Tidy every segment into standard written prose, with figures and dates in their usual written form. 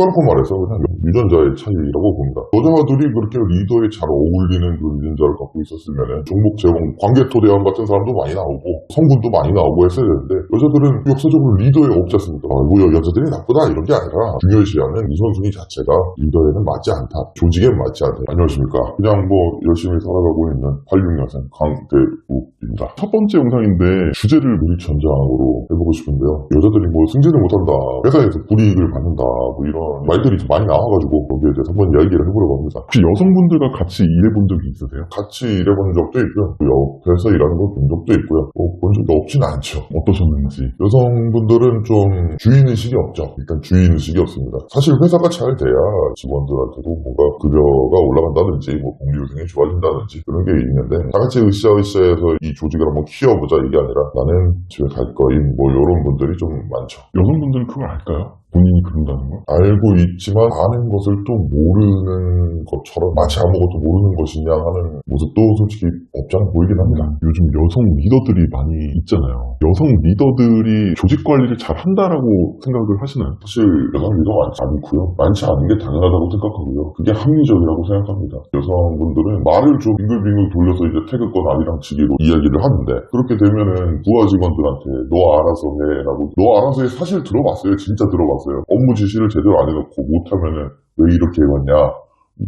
까놓고 말해서 그냥 유전자의 차이라고 봅니다. 여자들이 그렇게 리더에 잘 어울리는 그 유전자를 갖고 있었으면 종목 제공, 광개토대왕 같은 사람도 많이 나오고 성분도 많이 나오고 했어야 되는데 여자들은 역사적으로 리더에 없지 않습니까? 뭐 여자들이 나쁘다 이런 게 아니라 중요시하는 우선순위 자체가 리더에는 맞지 않다. 조직에 맞지 않다. 안녕하십니까. 그냥 뭐 열심히 살아가고 있는 86년생 강대욱입니다. 첫 번째 영상인데 주제를 미리 전장으로 해보고 싶은데요. 여자들이 뭐 승진을 못한다, 회사에서 불이익을 받는다, 뭐 이런 말들이 좀 많이 나와가지고 거기에 대해서 한번 이야기를 해보려고 합니다. 혹시 여성분들과 같이 일해본 적이 있으세요? 같이 일해본 적도 있고요. 옆에서 일하는 걸 본 적도 있고요. 본 적도 없진 않죠. 어떠셨는지. 여성분들은 좀 주인의식이 없죠. 일단 주인의식이 없습니다. 사실 회사가 잘 돼야 직원들한테도 뭔가 급여가 올라간다든지 뭐 복리후생이 좋아진다든지 그런 게 있는데 다 같이 으쌰으쌰해서 이 조직을 한번 키워보자 이게 아니라 나는 집에 갈 거임 뭐 이런 분들이 좀 많죠. 여성분들은 그걸 알까요? 본인이 그런다는 걸? 알고 있지만 아는 것을 또 모르는 것처럼 마치 아무것도 모르는 것이냐 하는 모습도 솔직히 없지 않아 보이긴 합니다. 요즘 여성 리더들이 많이 있잖아요. 여성 리더들이 조직 관리를 잘 한다라고 생각을 하시나요? 사실 여성 리더가 많지 않고요. 많지 않은 게 당연하다고 생각하고요. 그게 합리적이라고 생각합니다. 여성분들은 말을 좀 빙글빙글 돌려서 이제 태극권 아리랑치기로 이야기를 하는데 그렇게 되면은 부하 직원들한테 너 알아서 해라고 너 알아서 해 사실 들어봤어요. 진짜 들어봤어요. 업무 지시를 제대로 안 해놓고 못하면은 왜 이렇게 해왔냐.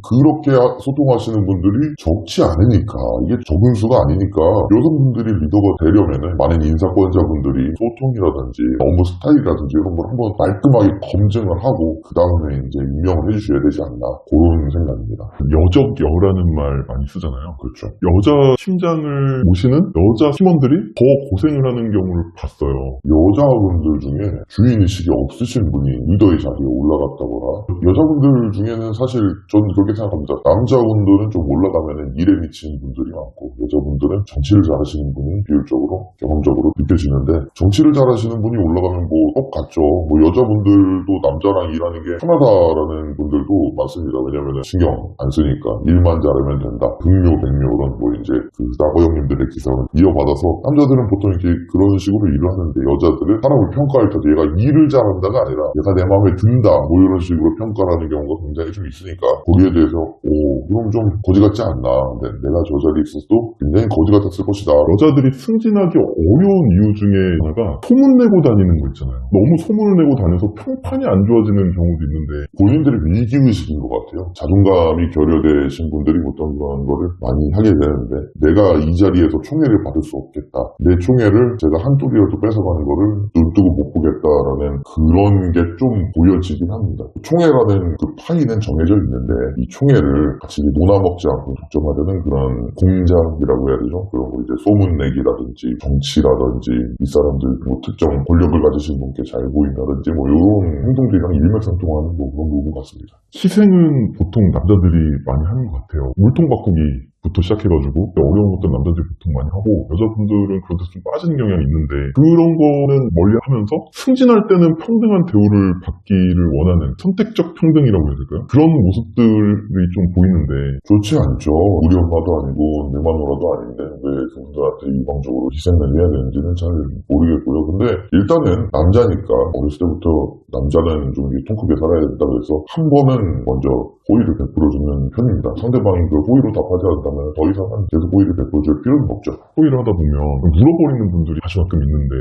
그렇게 소통하시는 분들이 적지 않으니까 이게 적은 수가 아니니까 여성분들이 리더가 되려면은 많은 인사권자분들이 소통이라든지 업무 스타일이라든지 이런 걸 한번 깔끔하게 검증을 하고 그 다음에 이제 임명을 해주셔야 되지 않나 그런 생각입니다. 여적여라는 말 많이 쓰잖아요. 그렇죠. 여자 팀장을 모시는 여자 팀원들이 더 고생을 하는 경우를 봤어요. 여자분들 중에 주인의식이 없으신 분이 리더의 자리에 올라갔다거나 여자분들 중에는 사실 저는 그렇게 생각합니다. 남자분들은 좀 올라가면 일에 미치는 분들이 많고 여자분들은 정치를 잘하시는 분이 비율적으로 경험적으로 느껴지는데 정치를 잘하시는 분이 올라가면 뭐 똑같죠. 뭐 여자분들도 남자랑 일하는 게 편하다라는 분들도 많습니다. 왜냐면 신경 안 쓰니까 일만 잘하면 된다. 등묘 백묘론 뭐 이제 그 나고 형님들의 기사를 이어받아서 남자들은 보통 이렇게 그런 식으로 일을 하는데 여자들은 사람을 평가할 때도 얘가 일을 잘한다가 아니라 얘가 내 마음에 든다 뭐 이런 식으로 평가를 하는 경우가 굉장히 좀 있으니까 거기에 대해서 그럼 좀 거지 같지 않나. 근데 내가 저 자리에 있어도 굉장히 거지 같았을 것이다. 여자들이 승진하기 어려운 이유 중에 하나가 소문내고 다니는 거 있잖아요. 너무 소문을 내고 다녀서 평판이 안 좋아지는 경우도 있는데 본인들의 위기의식인 것 같아요. 자존감이 결여되신 분들이 어떤 그런 거를 많이 하게 되는데 내가 이 자리에서 총애를 받을 수 없겠다. 내 총애를 제가 한둘이라도 뺏어가는 거를 눈 뜨고 못 보겠다라는 그런 게 좀 보여지긴 합니다. 총애라는 그 파이는 정해져 있는데 이 총애를 같이 논아먹지 않고 독점하려는 그런 공작이라고 해야 되죠. 그런 거 이제 소문내기라든지 정치라든지 이 사람들 뭐 특정 권력을 가지신 분께 잘 보인다든지 뭐 이런 행동들이랑 일맥상통하는 뭐 그런 부분 같습니다. 희생은 보통 남자들이 많이 하는 것 같아요. 물통 바꾸기부터 시작해가지고 어려운 것들 남자들이 보통 많이 하고 여자분들은 그런 데서 좀 빠지는 경향이 있는데 그런 거는 멀리하면서 승진할 때는 평등한 대우를 받기를 원하는 선택적 평등이라고 해야 될까요? 그런 모습들이 좀 보이는데 좋지 않죠. 우리 엄마도 아니고 내 마누라도 아닌데 왜 그분들한테 일방적으로 희생을 해야 되는지는 잘 모르겠고요. 근데 일단은 남자니까 어렸을 때부터 남자는 좀 통 크게 살아야 된다고 해서 한 번은 먼저 호의를 베풀어주는 편입니다. 상대방이 그 호의로 답하지 않다면 더 이상은 계속 호의를 베풀어줄 필요는 없죠. 호의를 하다 보면 물어버리는 분들이 아주 가끔 있는데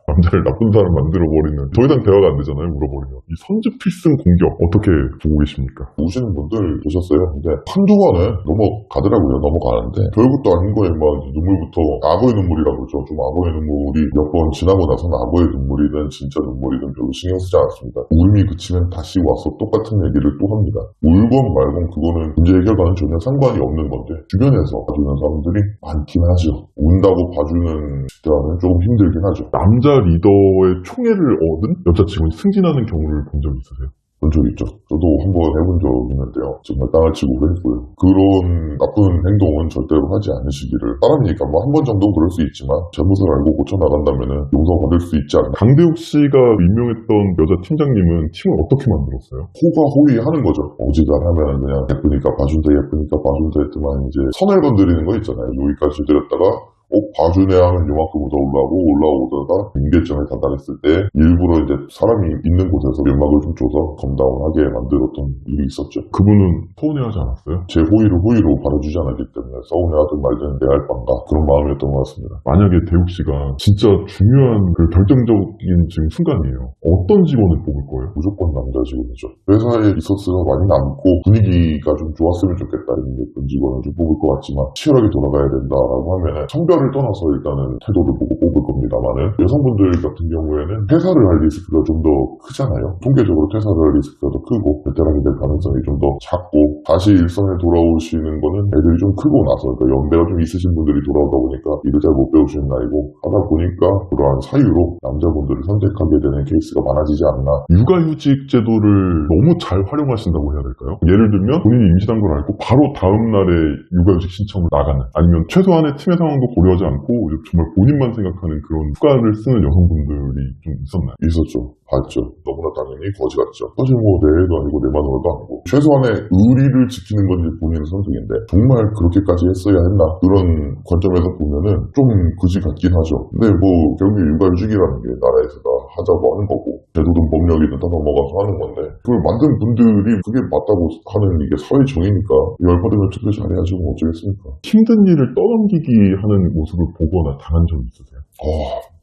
남자를 나쁜 사람 만들어버리는 더 이상 대화가 안 되잖아요. 물어버리면 이 선즙필승 공격 어떻게 보고 계십니까? 우시는 분들 보셨어요? 근데 한두 번은 넘어가더라고요. 넘어가는데 별것도 아닌 거에 막 눈물부터 악어의 눈물이라고 그러죠. 좀 악어의 눈물이 몇 번 지나고 나서는 악어의 눈물이든 진짜 눈물이든 별로 신경 쓰지 않습니다. 울음이 그치면 다시 와서 똑같은 얘기를 또 합니다. 울건 말건 그거는 문제 해결과는 전혀 상관이 없는 건데 주변에서 봐주는 사람들이 많긴 하죠. 운다고 봐주는 집단은 조금 힘들긴 하죠. 남자 리더의 총애를 얻은 여자 직원이 승진하는 경우를 본 적이 있으세요? 본 적이 있죠. 저도 한번 해본 적이 있는데요. 정말 땅을 치고 그랬고요. 그런 나쁜 행동은 절대로 하지 않으시기를. 사람이니까 뭐 한 번 정도는 그럴 수 있지만 잘못을 알고 고쳐나간다면 용서받을 수 있지 않나. 강대욱 씨가 임명했던 여자 팀장님은 팀을 어떻게 만들었어요? 호가 호의하는 거죠. 어지간하면 그냥 예쁘니까 봐준다 예쁘니까 봐준다 했지만 이제 선을 건드리는 거 있잖아요. 여기까지 들였다가 봐주네 하면 요만큼 더 올라오다가 임계점에 다다랐을 때 일부러 이제 사람이 있는 곳에서 연막을 좀 줘서 검다운하게 만들었던 일이 있었죠. 그분은 서운해하지 않았어요? 제 호의를 호의로 받아주지 않았기 때문에 서운해하든 말든 내 할 바인가 그런 마음이었던 것 같습니다. 만약에 대욱 씨가 진짜 중요한 그 결정적인 지금 순간이에요. 어떤 직원을 뽑을 거예요? 무조건 남자 직원이죠. 회사에 리소스가 많이 남고 분위기가 좀 좋았으면 좋겠다 이런 예쁜 직원을 좀 뽑을 것 같지만 치열하게 돌아가야 된다라고 하면 성별을 떠나서 일단은 태도를 보고 뽑을 겁니다만은 여성분들 같은 경우에는 퇴사를 할 리스크가 좀 더 크잖아요. 통계적으로 퇴사를 할 리스크가 더 크고 베테랑이 될 가능성이 좀 더 작고 다시 일선에 돌아오시는 거는 애들이 좀 크고 나서 그러니까 연배가 좀 있으신 분들이 돌아오다 보니까 일을 잘 못 배우시는 나이고 하다 보니까 그러한 사유로 남자분들을 선택하게 되는 케이스가 많아지지 않나. 육아휴직 제도를 너무 잘 활용하신다고 해야 될까요? 예를 들면 본인이 임신한 걸 알고 바로 다음 날에 육아휴직 신청을 나가는 아니면 최소한의 팀의 상황도 고려하지 않고 정말 본인만 생각하는 그런 휴가를 쓰는 여성분들이 좀 있었나요? 있었죠. 봤죠. 너무나 당연히 거지 같죠. 사실 뭐 내 애도 아니고 내 마누라도 아니고 최소한의 의리를 지키는 건지 본인의 선택인데 정말 그렇게까지 했어야 했나 그런 관점에서 보면은 좀 그지 같긴 하죠. 근데 뭐 결국에 육아휴직이라는 게 나라에서 다 하자고 하는 거고 제도든 법령이든 다 넘어가서 하는 건데 그걸 만든 분들이 그게 맞다고 하는 이게 사회 정의니까 열받으면 투표 잘해야지 뭐 어쩌겠습니까. 힘든 일을 떠넘기기 하는 모습을 보거나 당한 적이 있으세요?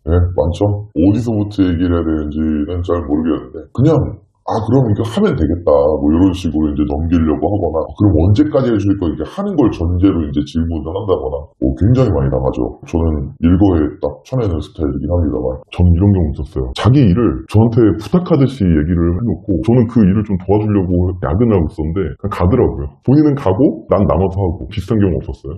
네, 많죠. 어디서부터 얘기를 해야 되는지는 잘 모르겠는데 그냥 그럼 이거 하면 되겠다 뭐 이런 식으로 이제 넘기려고 하거나 그럼 언제까지 해줄 거 이렇게 하는 걸 전제로 이제 질문을 한다거나 굉장히 많이 당하죠. 저는 일거에 딱 쳐내는 스타일이긴 합니다만 저는 이런 경우 있었어요. 자기 일을 저한테 부탁하듯이 얘기를 해놓고 저는 그 일을 좀 도와주려고 야근을 하고 있었는데 그냥 가더라고요. 본인은 가고 난 남아서 하고. 비슷한 경우 없었어요?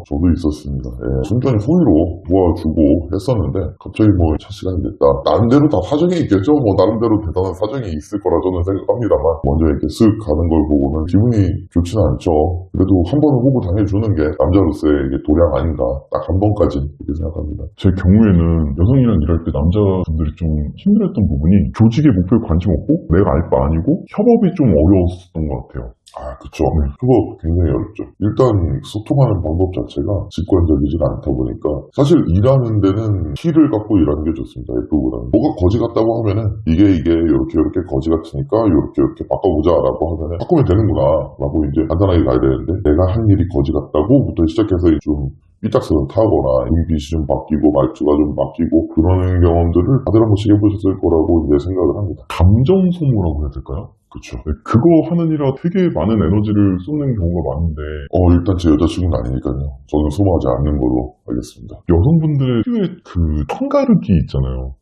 저도 있었습니다. 예, 순전히 호의로 도와주고 했었는데 갑자기 뭐 차 시간이 됐다. 나름대로 다 사정이 있겠죠. 뭐 나름대로 대단한 사정이 있을 거라 저는 생각합니다만 먼저 이렇게 쓱 가는 걸 보고는 기분이 좋지는 않죠. 그래도 한 번은 호구 당해주는 게 남자로서의 이게 도량 아닌가. 딱 한 번까지 그렇게 생각합니다. 제 경우에는 여성이랑 일할 때 남자분들이 좀 힘들었던 부분이 조직의 목표에 관심 없고 내가 알 바 아니고 협업이 좀 어려웠던 것 같아요. 그쵸. 그거 굉장히 어렵죠. 일단 소통하는 방법 자체가 직관적이진 않다 보니까 사실 일하는 데는 키를 갖고 일하는 게 좋습니다. F보다는. 뭐가 거지 같다고 하면은 이게 이렇게 거지 같으니까 이렇게 바꿔보자 라고 하면은 바꾸면 되는구나 라고 이제 간단하게 가야 되는데 내가 한 일이 거지 같다고부터 시작해서 좀 삐딱선을 타거나 눈빛이 좀 바뀌고 말투가 좀 바뀌고 그러는 경험들을 다들 한 번씩 해보셨을 거라고 이제 생각을 합니다. 감정 소모라고 해야 될까요? 그쵸. 네, 그거 하느니라 되게 많은 에너지를 쏟는 경우가 많은데 일단 제 여자친구는 아니니까요. 저는 소모하지 않는 걸로 알겠습니다. 여성분들의 특유의 그 편가르기 있잖아요.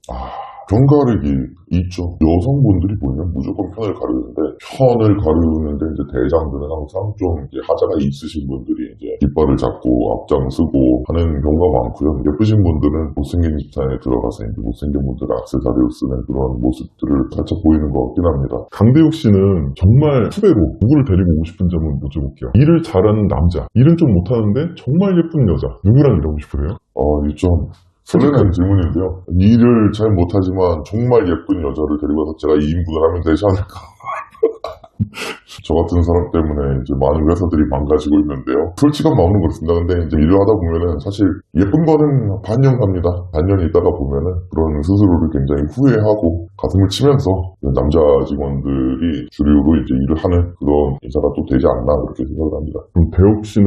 편가르기 있죠. 여성분들이 보이면 무조건 편을 가르는데 편을 가르는데 이제 대장들은 항상 좀 이제 하자가 있으신 분들이 이제 깃발을 잡고 앞장서고 하는 경우가 많고요. 예쁘신 분들은 못생긴 집단에 들어가서 이제 못생긴 분들 액세서리를 쓰는 그런 모습들을 살짝 보이는 것 같긴 합니다. 강대욱 씨는 정말 후배로 누구를 데리고 오고 싶은지 한번 여쭤볼게요. 일을 잘하는 남자, 일은 좀 못하는데 정말 예쁜 여자, 누구랑 일하고 싶으세요? 이 좀 설레는 질문인데요. 일을 잘 못하지만 정말 예쁜 여자를 데리고 와서 제가 2인분을 하면 되지 않을까. 저 같은 사람 때문에 이제 많은 회사들이 망가지고 있는데요. 솔직한 마음은 그렇습니다. 근데 이제 일을 하다 보면은 사실 예쁜 거는 반년 갑니다. 반년 있다가 보면은 그런 스스로를 굉장히 후회하고 가슴을 치면서 남자 직원들이 주류로 이제 일을 하는 그런 인사가 또 되지 않나 그렇게 생각을 합니다. 그럼 대욱 씨는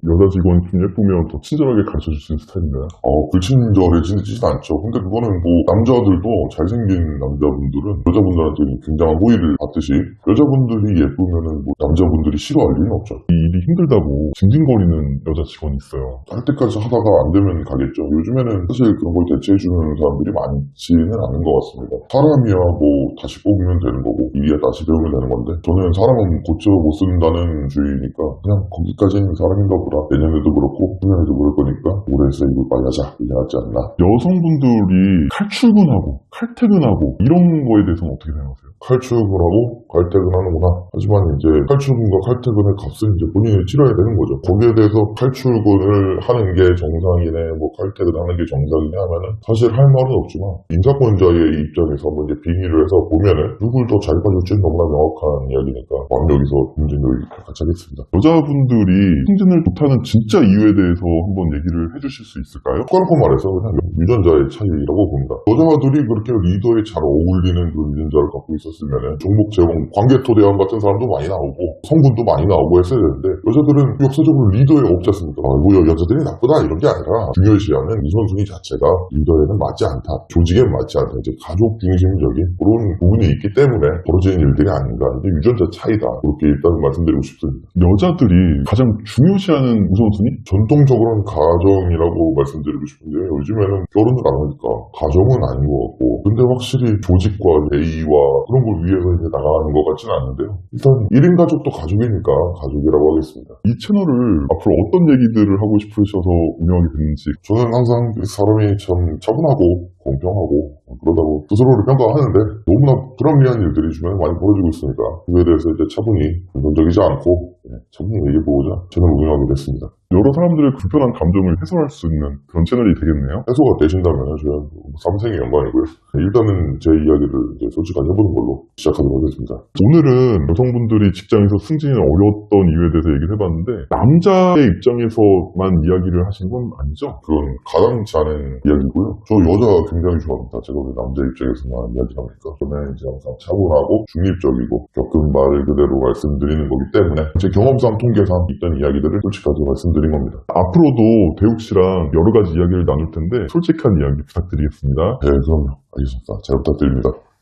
여자 직원이 좀 예쁘면 더 친절하게 가르쳐 줄 수 있는 스타일인가요? 불친절해지진 않죠. 근데 그거는 뭐 남자들도 잘생긴 남자분들은 여자분들한테 굉장한 호의를 받듯이 여자분들이 예쁘면은 뭐 남자분들이 싫어할 리는 없죠. 이 일이 힘들다고 징징거리는 여자 직원이 있어요. 할 때까지 하다가 안 되면 가겠죠. 요즘에는 사실 그런 걸 대체해주는 사람들이 많지는 않은 것 같습니다. 사람이야 뭐 다시 뽑으면 되는 거고 일이야 다시 배우면 되는 건데 저는 사람은 고쳐 못 쓴다는 주의니까 그냥 거기까지는 사람인가 보다. 내년에도 그렇고 후년에도 그럴 거니까 올해 세이브 빨리 하자 이게 낫지 않나. 여성분들이 칼출근하고 칼퇴근하고 이런 거에 대해서는 어떻게 생각하세요? 칼출근하고 갈퇴근하는구나. 하지만 이제 칼출근과 칼퇴근의 값은 이제 본인이 치러야 되는 거죠. 거기에 대해서 칼출근을 하는 게 정상이네, 뭐 칼퇴근하는 게 정상이네 하면은 사실 할 말은 없지만 인사권자의 입장에서 한번 이제 빙의를 해서 보면은 누굴 더 잘 봐줄지는 너무나 명확한 이야기니까 여기서 문제를 같이 하겠습니다. 여자분들이 승진을 못하는 진짜 이유에 대해서 한번 얘기를 해주실 수 있을까요? 까놓고 말해서 그냥 유전자의 차이라고 봅니다. 여자들이 그렇게 리더에 잘 어울리는 그 유전자를 갖고 있었으면은 종목 제공, 관계토대왕 같은 사람도 많이 나오고 성분도 많이 나오고 했어야 되는데 여자들은 역사적으로 리더에 없지 않습니까? 뭐 여자들이 나쁘다 이런 게 아니라 중요시하는 우선순위 자체가 리더에는 맞지 않다. 조직에 맞지 않다. 이제 가족 중심적인 그런 부분이 있기 때문에 벌어지는 일들이 아닌가. 이제 유전자 차이다. 그렇게 일단 말씀드리고 싶습니다. 여자들이 가장 중요시하는 우선순위? 전통적으로는 가정이라고 말씀드리고 싶은데 요즘에는 결혼을 안 하니까 가정은 아닌 것 같고 근데 확실히 조직과 예의와 그런 걸 위해서 이제 나가는 것 같지는 않은데요. 일단 1인 가족도 가족이니까 가족이라고 하겠습니다. 이 채널을 앞으로 어떤 얘기들을 하고 싶으셔서 운영하게 됐는지. 저는 항상 사람이 참 차분하고 공평하고 그러다고 스스로를 평가하는데 너무나 불합리한 일들이 주변에 많이 벌어지고 있으니까 그에 대해서 이제 차분히 긍정적이지 않고 차분히 얘기해보고자 채널을 운영하게 됐습니다. 여러 사람들의 불편한 감정을 해소할 수 있는 그런 채널이 되겠네요. 해소가 되신다면 저는 삼생의 영광이고요. 일단은 제 이야기를 이제 솔직하게 해보는 걸로 시작하도록 하겠습니다. 오늘은 여성분들이 직장에서 승진이 어려웠던 이유에 대해서 얘기를 해봤는데 남자의 입장에서만 이야기를 하신 건 아니죠? 그건 가당치 않은 이야기고요. 저 여자 굉장히 좋아합니다. 제가 왜 남자 입장에서만 이야기합니까? 저는 이제 항상 차분하고 중립적이고 겪은 말 그대로 말씀드리는 거기 때문에 제 경험상 통계상 있던 이야기들을 솔직하게 말씀드린 겁니다. 앞으로도 대욱 씨랑 여러 가지 이야기를 나눌 텐데 솔직한 이야기 부탁드리겠습니다. 네, 그럼요. 알겠습니다. 잘 부탁드립니다.